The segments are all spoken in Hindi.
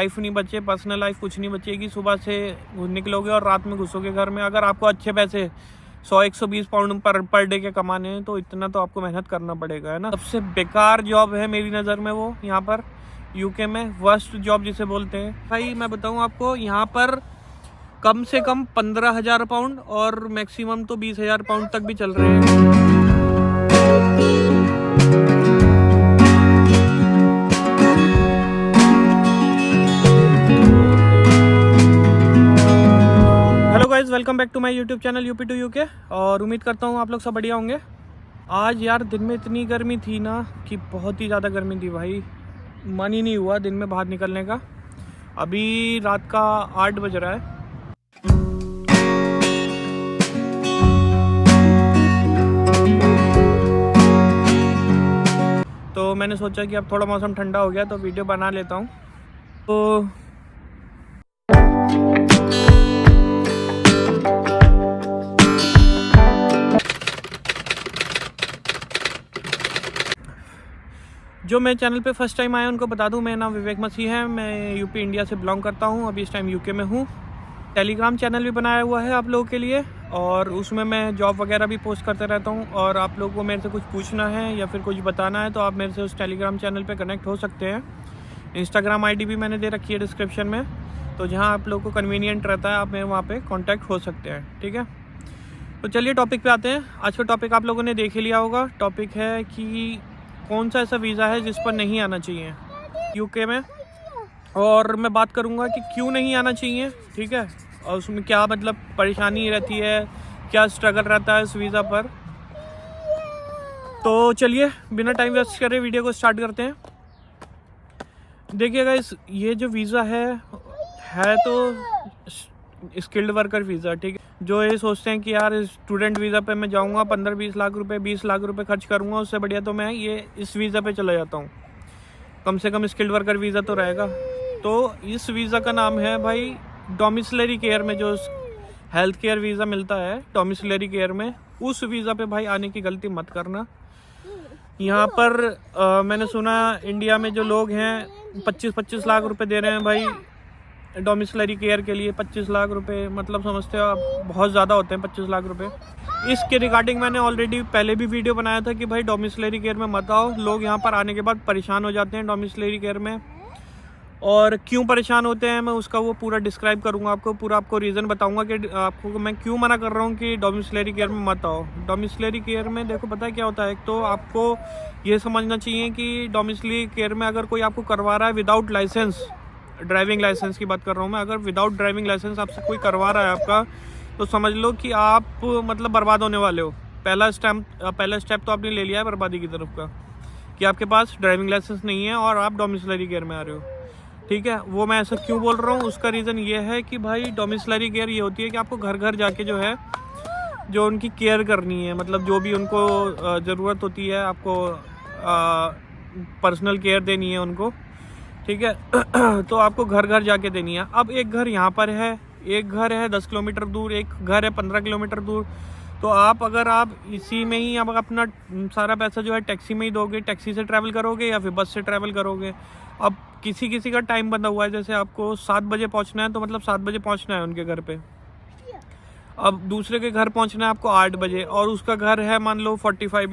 लाइफ नहीं बचे, पर्सनल लाइफ कुछ नहीं बचेगी। सुबह से निकलोगे और रात में घुसोगे घर में। अगर आपको अच्छे पैसे 100-120 पाउंड पर डे के कमाने हैं तो इतना तो आपको मेहनत करना पड़ेगा, है ना। सबसे बेकार जॉब है मेरी नज़र में वो यहाँ पर यूके में, वर्स्ट जॉब जिसे बोलते हैं। भाई मैं बताऊँ आपको, यहाँ पर कम से कम 15,000 पाउंड और मैक्सिमम तो 20,000 पाउंड तक भी चल रहे हैं। Welcome back to my YouTube channel UP to UK, और उम्मीद करता हूँ आप लोग सब बढ़िया होंगे। आज यार दिन में इतनी गर्मी थी ना कि बहुत ही ज़्यादा गर्मी थी भाई, मन ही नहीं हुआ दिन में बाहर निकलने का। अभी रात का 8 बज रहा है। तो मैंने सोचा कि अब थोड़ा मौसम ठंडा हो गया तो वीडियो बना लेता हूँ। तो जो मेरे चैनल पे फर्स्ट टाइम आए उनको बता दूं, मेरा नाम विवेक मसीह है। मैं यूपी इंडिया से बिलोंग करता हूं। अभी इस टाइम यूके में हूं। टेलीग्राम चैनल भी बनाया हुआ है आप लोगों के लिए, और उसमें मैं जॉब वगैरह भी पोस्ट करते रहता हूं। और आप लोगों को मेरे से कुछ पूछना है या फिर कुछ बताना है तो आप मेरे से उस टेलीग्राम चैनल पे कनेक्ट हो सकते हैं। इंस्टाग्राम आईडी भी मैंने दे रखी है डिस्क्रिप्शन में, तो जहाँ आप लोगों को कन्वीनियंट रहता है आप मेरे वहाँ पर कॉन्टैक्ट हो सकते हैं, ठीक है। तो चलिए टॉपिक पे आते हैं। आज का टॉपिक आप लोगों ने देख ही लिया होगा। टॉपिक है कि कौन सा ऐसा वीज़ा है जिस पर नहीं आना चाहिए यूके में, और मैं बात करूंगा कि क्यों नहीं आना चाहिए, ठीक है, और उसमें क्या मतलब परेशानी रहती है, क्या स्ट्रगल रहता है इस वीज़ा पर। तो चलिए बिना टाइम वेस्ट करे वीडियो को स्टार्ट करते हैं। देखिएगा, ये जो वीज़ा है तो स्किल्ड वर्कर वीज़ा, ठीक है। जो ये सोचते हैं कि यार स्टूडेंट वीज़ा पे मैं जाऊंगा 15-20 लाख रुपए 20 लाख रुपए खर्च करूंगा, उससे बढ़िया तो मैं ये इस वीज़ा पे चला जाता हूँ, कम से कम स्किल्ड वर्कर वीज़ा तो रहेगा। तो इस वीज़ा का नाम है भाई डोमिसिलरी केयर में, जो हेल्थ केयर वीज़ा मिलता है डोमिसिलरी केयर में, उस वीज़ा पे भाई आने की गलती मत करना। यहाँ पर मैंने सुना इंडिया में जो लोग हैं 25-25 लाख रुपए दे रहे हैं भाई डोमिसिलरी केयर के लिए। 25 लाख रुपए मतलब समझते हो आप, बहुत ज़्यादा होते हैं 25 लाख रुपए। इसके रिगार्डिंग मैंने ऑलरेडी पहले भी वीडियो बनाया था कि भाई डोमिसिलरी केयर में मत आओ। लोग यहाँ पर आने के बाद परेशान हो जाते हैं डोमिसिलरी केयर में, और क्यों परेशान होते हैं मैं उसका वो पूरा डिस्क्राइब करूँगा आपको, पूरा आपको रीज़न बताऊँगा कि आपको मैं क्यों मना कर रहा हूँ कि डोमिसिलरी केयर में मत आओ। डोमिसिलरी केयर में देखो पता है क्या होता है, तो आपको ये समझना चाहिए कि डोमिसिलरी केयर में अगर कोई आपको करवा रहा है विदाउट लाइसेंस, ड्राइविंग लाइसेंस की बात कर रहा हूँ मैं, अगर विदाउट ड्राइविंग लाइसेंस आपसे कोई करवा रहा है आपका, तो समझ लो कि आप मतलब बर्बाद होने वाले हो। पहला स्टेप तो आपने ले लिया है बर्बादी की तरफ का, कि आपके पास ड्राइविंग लाइसेंस नहीं है और आप डोमिसिलरी केयर में आ रहे हो, ठीक है। वो मैं ऐसा क्यों बोल रहा हूँ, उसका रीज़न ये है कि भाई डोमिसिलरी केयर ये होती है कि आपको घर घर जाके जो है जो उनकी केयर करनी है, मतलब जो भी उनको ज़रूरत होती है, आपको पर्सनल केयर देनी है उनको, ठीक है। तो आपको घर घर जाके देनी है। अब एक घर यहाँ पर है, एक घर है 10 किलोमीटर दूर, एक घर है 15 किलोमीटर दूर। तो अगर आप इसी में ही अब अपना सारा पैसा जो है टैक्सी में ही दोगे, टैक्सी से ट्रैवल करोगे या फिर बस से ट्रैवल करोगे। अब किसी किसी का टाइम बंधा हुआ है, जैसे आपको 7 बजे पहुँचना है तो मतलब 7 बजे पहुँचना है उनके घर पे। अब दूसरे के घर पहुँचना है आपको 8 बजे, और उसका घर है मान लो 45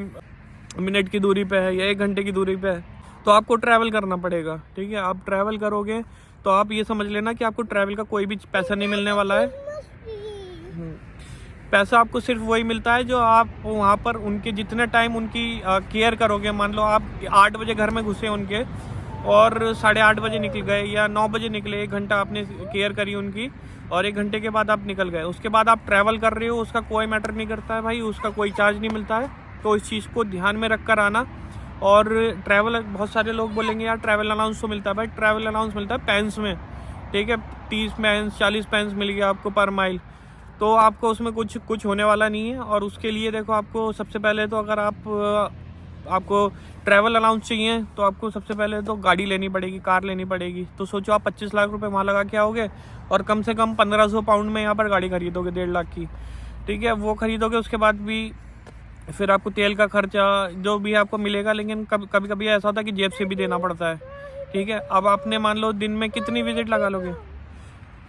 मिनट की दूरी पे है या 1 घंटे की दूरी पे है, तो आपको ट्रैवल करना पड़ेगा, ठीक है। आप ट्रैवल करोगे तो आप ये समझ लेना कि आपको ट्रैवल का कोई भी पैसा नहीं मिलने वाला है। पैसा आपको सिर्फ वही मिलता है जो आप वहाँ पर उनके जितने टाइम उनकी केयर करोगे। मान लो आप 8 बजे घर में घुसे उनके और 8:30 बजे निकल गए या 9 बजे निकले, 1 घंटा आपने केयर करी उनकी, और 1 घंटे के बाद आप निकल गए। उसके बाद आप ट्रैवल कर रहे हो, उसका कोई मैटर नहीं करता है भाई, उसका कोई चार्ज नहीं मिलता है। तो इस चीज़ को ध्यान में रख कर आना। और ट्रैवल, बहुत सारे लोग बोलेंगे यार ट्रैवल अलाउंस तो मिलता है, भाई ट्रैवल अलाउंस मिलता है पेंस में, ठीक है। 30 पेंस 40 पेंस मिल गया आपको पर माइल, तो आपको उसमें कुछ होने वाला नहीं है। और उसके लिए देखो, आपको सबसे पहले तो अगर आपको ट्रैवल अलाउंस चाहिए तो आपको सबसे पहले तो गाड़ी लेनी पड़ेगी, कार लेनी पड़ेगी। तो सोचो आप 25 लाख रुपए वहाँ लगा के आओगे और कम से कम 1500 पाउंड में यहाँ पर गाड़ी खरीदोगे 1.5 लाख की, ठीक है। वो खरीदोगे, उसके बाद भी फिर आपको तेल का खर्चा जो भी आपको मिलेगा, लेकिन कभी कभी ऐसा होता है कि जेब से भी देना पड़ता है, ठीक है। अब आपने मान लो दिन में कितनी विजिट लगा लोगे,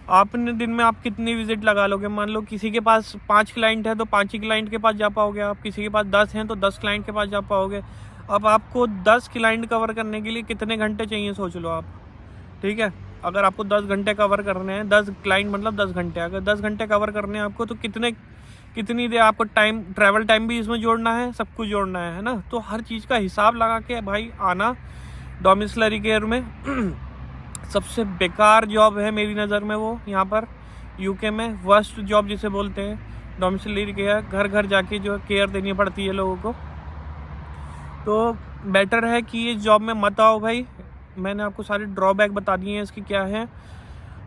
आपने दिन में आप कितनी विजिट लगा लोगे। मान लो किसी के पास 5 क्लाइंट है तो 5 ही क्लाइंट के पास जा पाओगे आप, किसी के पास 10 हैं तो 10 क्लाइंट के पास जा पाओगे। अब आपको 10 क्लाइंट कवर करने के लिए कितने घंटे चाहिए सोच लो आप, ठीक है। अगर आपको 10 घंटे कवर करने हैं, 10 क्लाइंट मतलब 10 घंटे, अगर 10 घंटे कवर करने हैं आपको तो कितनी देर आपको टाइम, ट्रैवल टाइम भी इसमें जोड़ना है, सब कुछ जोड़ना है ना। तो हर चीज़ का हिसाब लगा के भाई आना डोमिसलरी केयर में। सबसे बेकार जॉब है मेरी नज़र में वो, यहाँ पर यूके में वर्स्ट जॉब जिसे बोलते हैं डोमिसलरी केयर। घर घर जाके जो केयर देनी पड़ती है लोगों को। तो बेटर है कि ये जॉब में मत आओ भाई। मैंने आपको सारे ड्रॉबैक बता दिए हैं इसकी क्या है।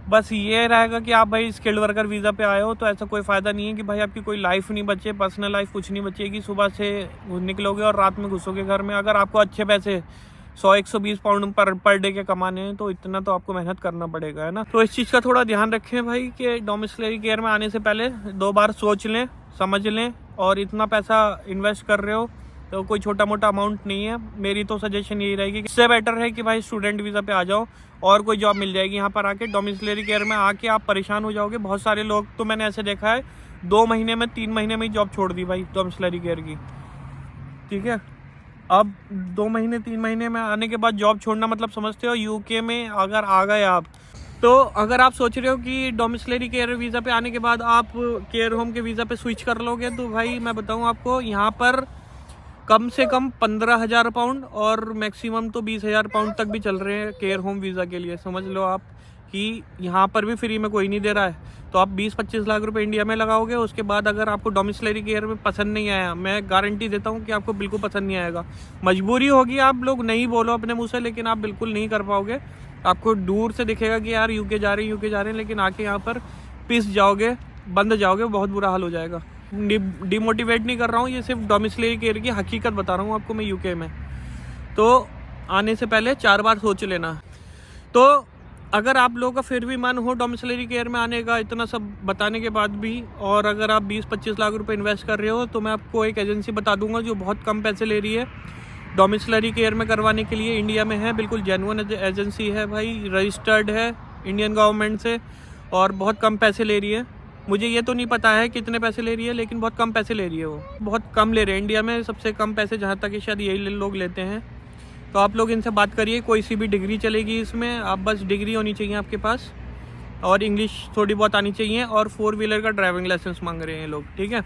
बस ये रहेगा कि आप भाई स्किल्ड वर्कर वीज़ा पे आए हो तो ऐसा कोई फ़ायदा नहीं है कि भाई आपकी कोई लाइफ नहीं बचे, पर्सनल लाइफ कुछ नहीं बचेगी। सुबह से निकलोगे और रात में घुसोगे घर में। अगर आपको अच्छे पैसे 100-120 पाउंड पर डे के कमाने हैं तो इतना तो आपको मेहनत करना पड़ेगा, है ना। तो इस चीज़ का थोड़ा ध्यान रखें भाई कि डोमिसलरी केयर में आने से पहले 2 बार सोच लें, समझ लें। और इतना पैसा इन्वेस्ट कर रहे हो तो कोई छोटा मोटा अमाउंट नहीं है। मेरी तो सजेशन यही रहेगी कि इससे बेटर है कि भाई स्टूडेंट वीज़ा पे आ जाओ और कोई जॉब मिल जाएगी यहाँ पर आके। डोमिसलरी केयर में आके आप परेशान हो जाओगे। बहुत सारे लोग तो मैंने ऐसे देखा है 2 महीने में 3 महीने में ही जॉब छोड़ दी भाई डोमिसलरी केयर की, ठीक है। अब 2 महीने 3 महीने में आने के बाद जॉब छोड़ना मतलब समझते हो। यूके में अगर आ गए आप, तो अगर आप सोच रहे हो कि डोमिसलरी केयर वीज़ा पे आने के बाद आप केयर होम के वीज़ा पे स्विच कर लोगे, तो भाई मैं बताऊं आपको यहाँ पर कम से कम 15,000 पाउंड और मैक्सिमम तो 20,000 पाउंड तक भी चल रहे हैं केयर होम वीज़ा के लिए। समझ लो आप कि यहाँ पर भी फ्री में कोई नहीं दे रहा है। तो आप 20-25 लाख रुपए इंडिया में लगाओगे, उसके बाद अगर आपको डोमिसलरी केयर में पसंद नहीं आया, मैं गारंटी देता हूँ कि आपको बिल्कुल पसंद नहीं आएगा। मजबूरी होगी, आप लोग नहीं बोलो अपने मुँह से, लेकिन आप बिल्कुल नहीं कर पाओगे। आपको दूर से दिखेगा कि यार यूके जा रहे हैं, लेकिन आके यहाँ पर पिस जाओगे, बंद जाओगे, बहुत बुरा हाल हो जाएगा। डिमोटिवेट नहीं कर रहा हूँ, ये सिर्फ डोमिसलरी केयर की हकीकत बता रहा हूँ आपको मैं यूके में। तो आने से पहले 4 बार सोच लेना। तो अगर आप लोगों का फिर भी मन हो डोमिसलरी केयर में आने का, इतना सब बताने के बाद भी, और अगर आप 20-25 लाख रुपए इन्वेस्ट कर रहे हो, तो मैं आपको एक एजेंसी बता दूंगा जो बहुत कम पैसे ले रही है डोमिसलरी केयर में करवाने के लिए। इंडिया में है, बिल्कुल जेन्युइन एजेंसी है भाई, रजिस्टर्ड है इंडियन गवर्नमेंट से और बहुत कम पैसे ले रही है। मुझे ये तो नहीं पता है कितने पैसे ले रही है, लेकिन बहुत कम पैसे ले रही है। वो बहुत कम ले रहे हैं, इंडिया में सबसे कम पैसे जहाँ तक शायद यही लोग लेते हैं। तो आप लोग इनसे बात करिए, कोई सी भी डिग्री चलेगी इसमें। आप बस डिग्री होनी चाहिए आपके पास और इंग्लिश थोड़ी बहुत आनी चाहिए, और 4 व्हीलर का ड्राइविंग लाइसेंस मांग रहे हैं लोग, ठीक है।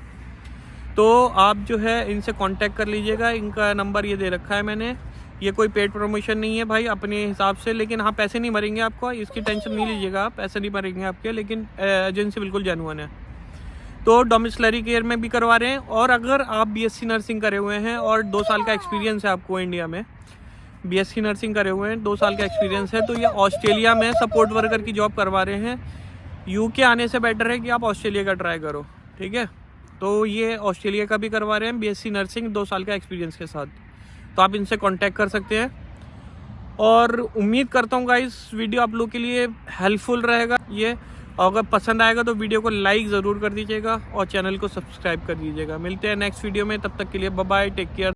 तो आप जो है इनसे कांटेक्ट कर लीजिएगा। इनका नंबर ये दे रखा है मैंने। ये कोई पेड प्रमोशन नहीं है भाई, अपने हिसाब से। लेकिन हाँ, पैसे नहीं मरेंगे आपको, इसकी टेंशन नहीं लीजिएगा आप, पैसे नहीं मरेंगे आपके। लेकिन एजेंसी बिल्कुल जेन्युइन है। तो डोमिसलरी केयर में भी करवा रहे हैं। और अगर आप बीएससी नर्सिंग करे हुए हैं और 2 साल का एक्सपीरियंस है आपको इंडिया में, बीएससी नर्सिंग करे हुए हैं, 2 साल का एक्सपीरियंस है, तो ये ऑस्ट्रेलिया में सपोर्ट वर्कर की जॉब करवा रहे हैं। यूके आने से बेटर है कि आप ऑस्ट्रेलिया का ट्राई करो, ठीक है। तो ये ऑस्ट्रेलिया का भी करवा रहे हैं बीएससी नर्सिंग 2 साल का एक्सपीरियंस के साथ। तो आप इनसे कांटेक्ट कर सकते हैं। और उम्मीद करता हूँ गाइस वीडियो आप लोग के लिए हेल्पफुल रहेगा ये। अगर पसंद आएगा तो वीडियो को लाइक ज़रूर कर दीजिएगा और चैनल को सब्सक्राइब कर दीजिएगा। मिलते हैं नेक्स्ट वीडियो में, तब तक के लिए बाय बाय, टेक केयर।